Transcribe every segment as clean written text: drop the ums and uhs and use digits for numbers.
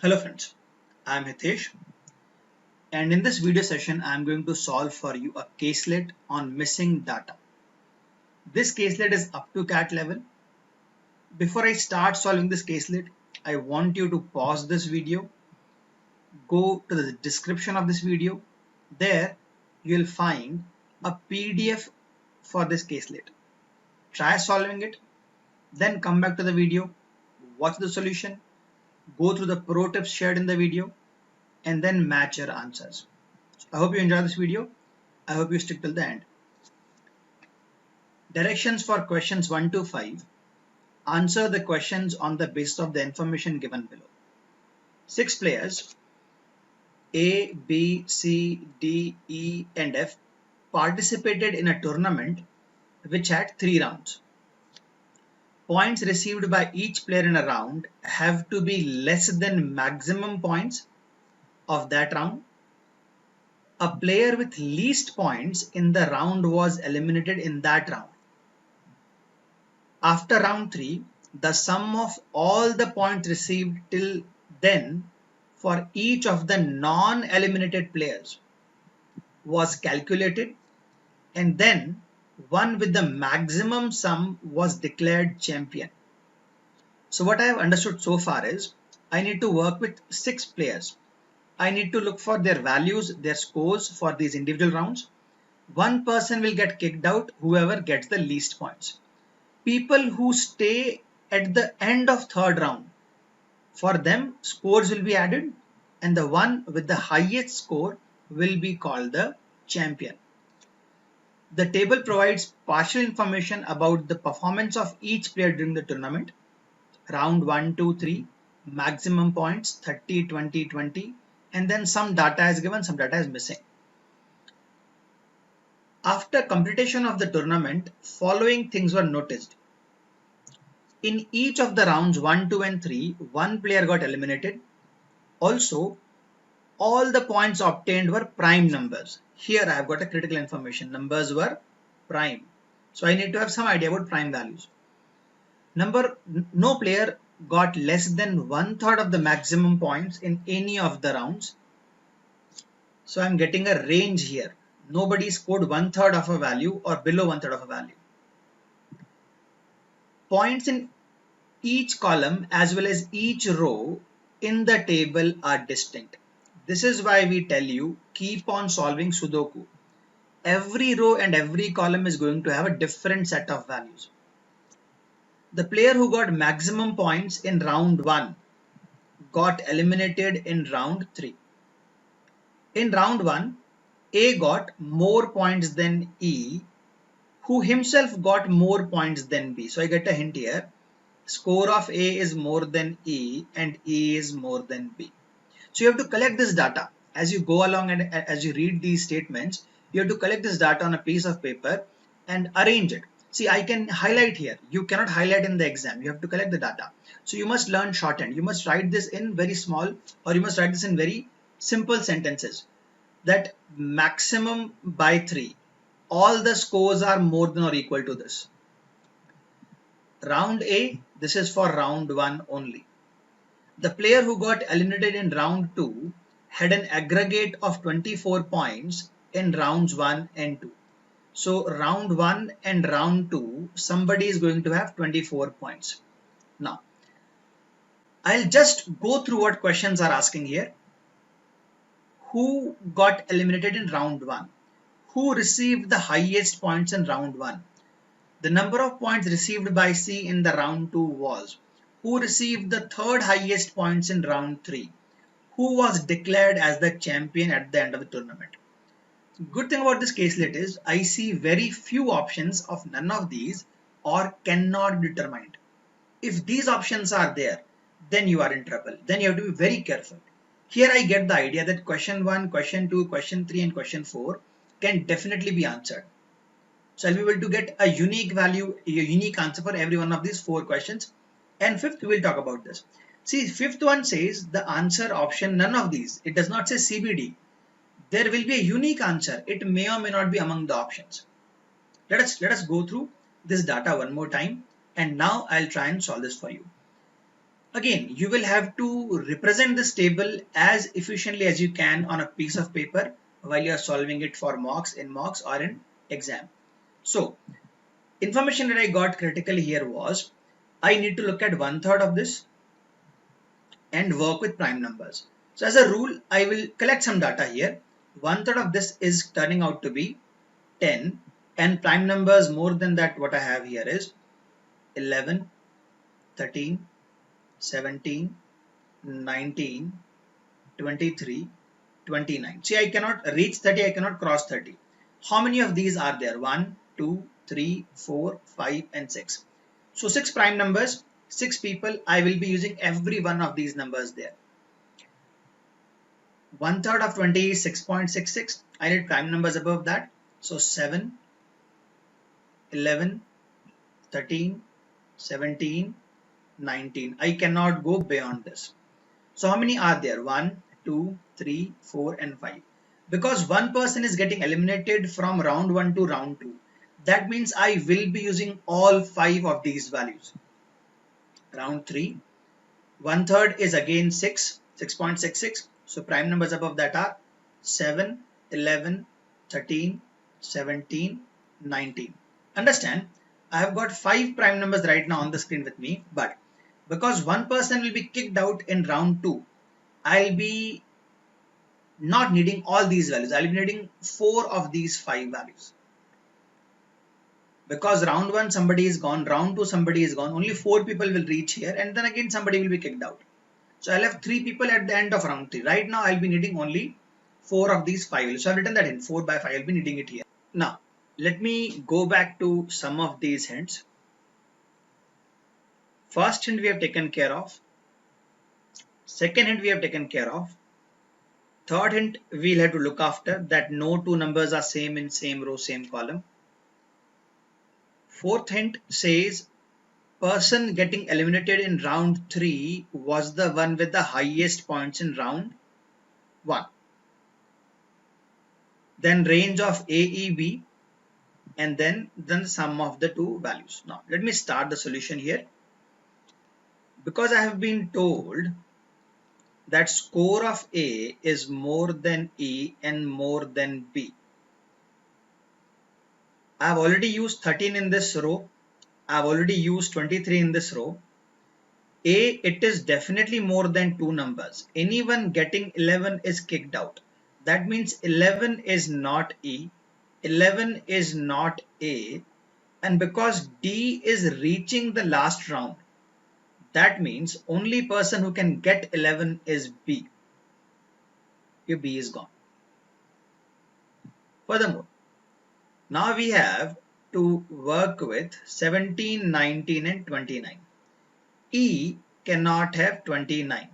Hello friends, I am Hitesh, and in this video session I am going to solve for you a caselet on missing data. This caselet is up to CAT level. Before I start solving this caselet, I want you to pause this video, go to the description of this video. There you will find a PDF for this caselet. Try solving it, then come back to the video, watch the solution, go through the pro tips shared in the video, and then match your answers. I hope you enjoy this video. I hope you stick till the end. Directions for questions 1 to 5. Answer the questions on the basis of the information given below. 6 players A, B, C, D, E and F participated in a tournament which had 3 rounds. Points received by each player in a round have to be less than maximum points of that round. A player with least points in the round was eliminated in that round. After round 3, the sum of all the points received till then for each of the non-eliminated players was calculated, and then one with the maximum sum was declared champion. So what I have understood so far is I need to work with 6 players. I need to look for their values, their scores for these individual rounds. One person will get kicked out, whoever gets the least points. People who stay at the end of third round, for them scores will be added, and the one with the highest score will be called the champion. The table provides partial information about the performance of each player during the tournament. Round 1, 2, 3, maximum points 30, 20, 20, and then some data is given, some data is missing. After completion of the tournament, following things were noticed. In each of the rounds 1, 2 and 3, one player got eliminated. Also, all the points obtained were prime numbers. Here I have got a critical information. Numbers were prime. So I need to have some idea about prime values. No player got less than 1/3 of the maximum points in any of the rounds. So I'm getting a range here. Nobody scored 1/3 of a value or below 1/3 of a value. Points in each column as well as each row in the table are distinct. This is why we tell you keep on solving Sudoku. Every row and every column is going to have a different set of values. The player who got maximum points in round 1 got eliminated in round 3. In round 1, A got more points than E, who himself got more points than B. So I get a hint here. Score of A is more than E and E is more than B. So you have to collect this data. As you go along and as you read these statements, you have to collect this data on a piece of paper and arrange it. See, I can highlight here. You cannot highlight in the exam. You have to collect the data. So you must learn shorthand. You must write this in very small, or you must write this in very simple sentences. That maximum by 3. All the scores are more than or equal to this. Round A, this is for round 1 only. The player who got eliminated in round 2 had an aggregate of 24 points in rounds 1 and 2. So round 1 and round 2, somebody is going to have 24 points. Now, I'll just go through what questions are asking here. Who got eliminated in round 1? Who received the highest points in round 1? The number of points received by C in the round 2 was. Who received the third highest points in round 3? Who was declared as the champion at the end of the tournament? Good thing about this caselet is I see very few options of none of these or cannot be determined. If these options are there, then you are in trouble. Then you have to be very careful. Here I get the idea that question 1, question 2, question 3 and question 4 can definitely be answered. So I'll be able to get a unique value, a unique answer for every one of these 4 questions. And fifth, we will talk about this. See, fifth one says the answer option, none of these. It does not say CBD. There will be a unique answer. It may or may not be among the options. Let us go through this data one more time. And now I'll try and solve this for you. Again, you will have to represent this table as efficiently as you can on a piece of paper while you are solving it for mocks, in mocks or in exam. So information that I got critically here was I need to look at 1/3 of this and work with prime numbers. So as a rule, I will collect some data here. 1/3 of this is turning out to be 10, and prime numbers more than that, what I have here is 11, 13, 17, 19, 23, 29. See, I cannot reach 30, I cannot cross 30. How many of these are there? 1, 2, 3, 4, 5 and 6. So 6 prime numbers, 6 people, I will be using every one of these numbers there. 1/3 of 20 is 6.66. I need prime numbers above that. So 7, 11, 13, 17, 19. I cannot go beyond this. So how many are there? 1, 2, 3, 4 and 5. Because one person is getting eliminated from round 1 to round 2. That means I will be using all 5 of these values. Round 3, 1/3 is again 6, 6.66. So prime numbers above that are 7, 11, 13, 17, 19. Understand? I have got 5 prime numbers right now on the screen with me, but because one person will be kicked out in round 2, I'll be not needing all these values. I'll be needing 4 of these 5 values. Because round 1 somebody is gone, round 2 somebody is gone, only 4 people will reach here, and then again somebody will be kicked out. So I'll have 3 people at the end of round 3. Right now I'll be needing only 4 of these 5 values. So I've written that in 4 by 5. I'll be needing it here. Now let me go back to some of these hints. First hint we have taken care of. Second hint we have taken care of. Third hint we'll have to look after that no two numbers are same in same row, same column. Fourth hint says person getting eliminated in round 3 was the one with the highest points in round 1. Then range of A, E, B, and then the sum of the two values. Now let me start the solution here. Because I have been told that score of A is more than E and more than B. I have already used 13 in this row. I have already used 23 in this row. A, it is definitely more than two numbers. Anyone getting 11 is kicked out. That means 11 is not E, 11 is not A, and because D is reaching the last round, that means only person who can get 11 is B. Your B is gone. Furthermore, now we have to work with 17, 19 and 29. E cannot have 29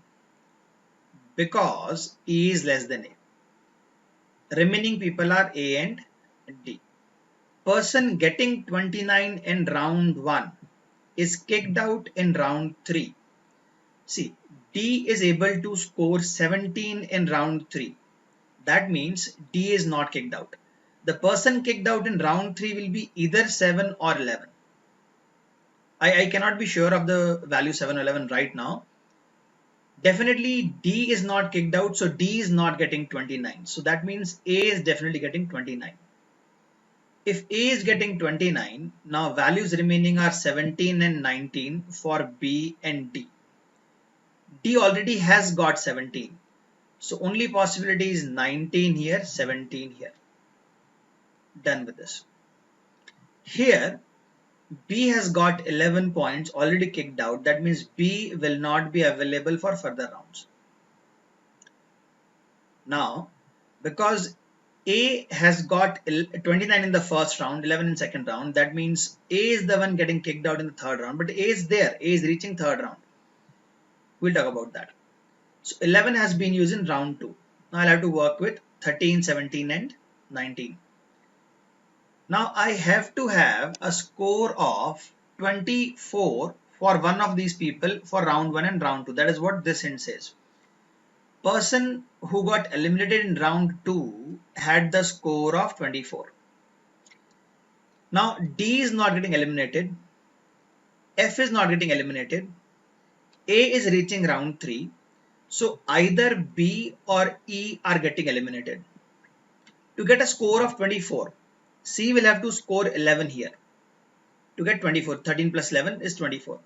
because E is less than A. Remaining people are A and D. Person getting 29 in round 1 is kicked out in round 3. See, D is able to score 17 in round 3. That means D is not kicked out. The person kicked out in round 3 will be either 7 or 11. I cannot be sure of the value 7 or 11 right now. Definitely D is not kicked out, so D is not getting 29. So that means A is definitely getting 29. If A is getting 29, now values remaining are 17 and 19 for B and D. D already has got 17. So only possibility is 19 here, 17 here. Done with this. Here, B has got 11 points already kicked out. That means B will not be available for further rounds. Now, because A has got 29 in the first round, 11 in second round, that means A is the one getting kicked out in the third round. But A is there. A is reaching third round. We'll talk about that. So 11 has been used in round 2. Now I'll have to work with 13, 17 and 19. Now I have to have a score of 24 for one of these people for round 1 and round 2. That is what this hint says. Person who got eliminated in round 2 had the score of 24. Now D is not getting eliminated. F is not getting eliminated. A is reaching round 3. So either B or E are getting eliminated. To get a score of 24, C will have to score 11 here. To get 24, 13 plus 11 is 24.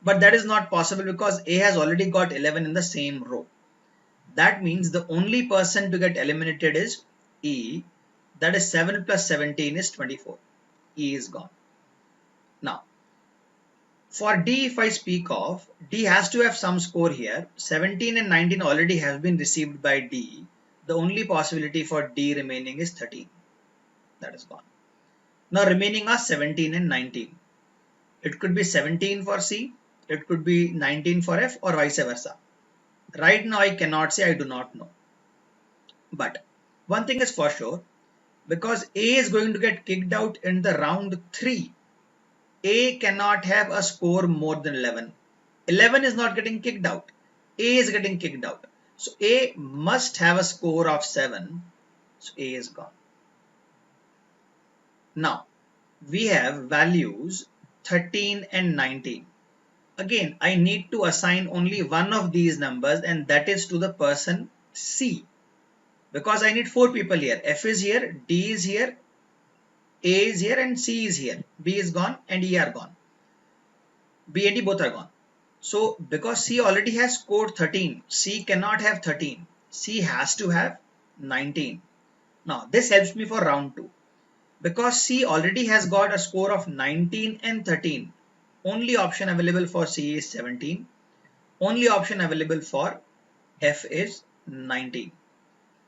But that is not possible because A has already got 11 in the same row. That means the only person to get eliminated is E. That is 7 plus 17 is 24. E is gone. Now, for D, if I speak of, D has to have some score here. 17 and 19 already have been received by D. The only possibility for D remaining is 13. That is gone. Now remaining are 17 and 19. It could be 17 for C, it could be 19 for F, or vice versa. Right now I cannot say, I do not know. But one thing is for sure, because A is going to get kicked out in the round 3, A cannot have a score more than 11. 11 is not getting kicked out. A is getting kicked out. So A must have a score of 7. So A is gone. Now we have values 13 and 19. Again, I need to assign only one of these numbers, and that is to the person C. Because I need 4 people here. F is here, D is here, A is here, and C is here. B is gone and E are gone. B and D both are gone. So because C already has scored 13, C cannot have 13. C has to have 19. Now this helps me for round 2. Because C already has got a score of 19 and 13. Only option available for C is 17. Only option available for F is 19.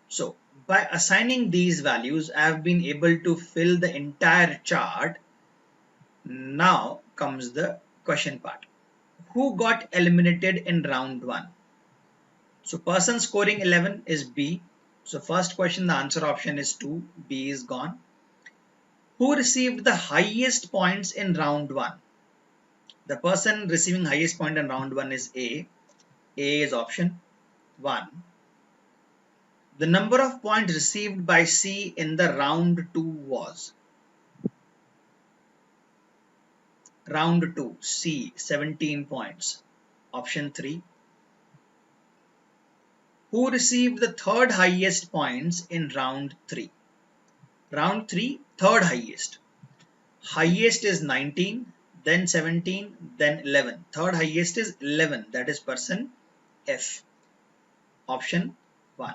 So by assigning these values, I have been able to fill the entire chart. Now comes the question part. Who got eliminated in round 1? So person scoring 11 is B. So first question, the answer option is 2. B is gone. Who received the highest points in round 1? The person receiving highest point in round 1 is A. A is option 1. The number of points received by C in the round 2 was round 2, C 17 points. Option 3. Who received the third highest points in round 3? Round 3, third highest. Highest is 19, then 17, then 11. Third highest is 11. That is person F. Option 1.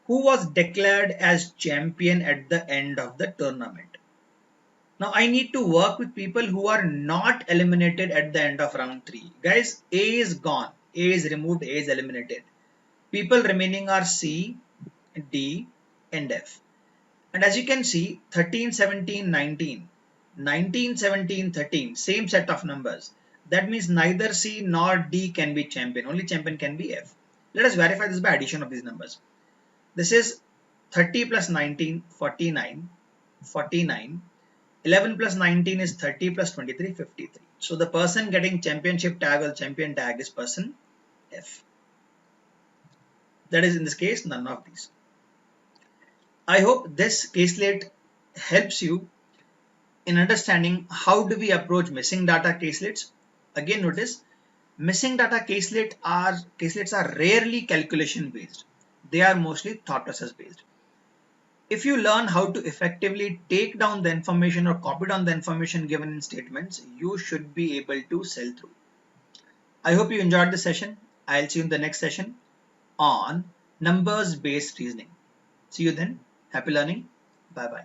Who was declared as champion at the end of the tournament? Now I need to work with people who are not eliminated at the end of round 3. Guys, A is gone. A is removed. A is eliminated. People remaining are C, D, and F. And as you can see, 13, 17, 19. 19, 17, 13. Same set of numbers. That means neither C nor D can be champion. Only champion can be F. Let us verify this by addition of these numbers. This is 30 plus 19, 49. 49. 11 plus 19 is 30 plus 23, 53. So the person getting championship tag or champion tag is person F. That is in this case none of these. I hope this caselet helps you in understanding how do we approach missing data caselets. Again notice, missing data caselets are rarely calculation based. They are mostly thought process based. If you learn how to effectively take down the information or copy down the information given in statements, you should be able to sell through. I hope you enjoyed the session. I'll see you in the next session on numbers based reasoning. See you then. Happy learning. Bye bye.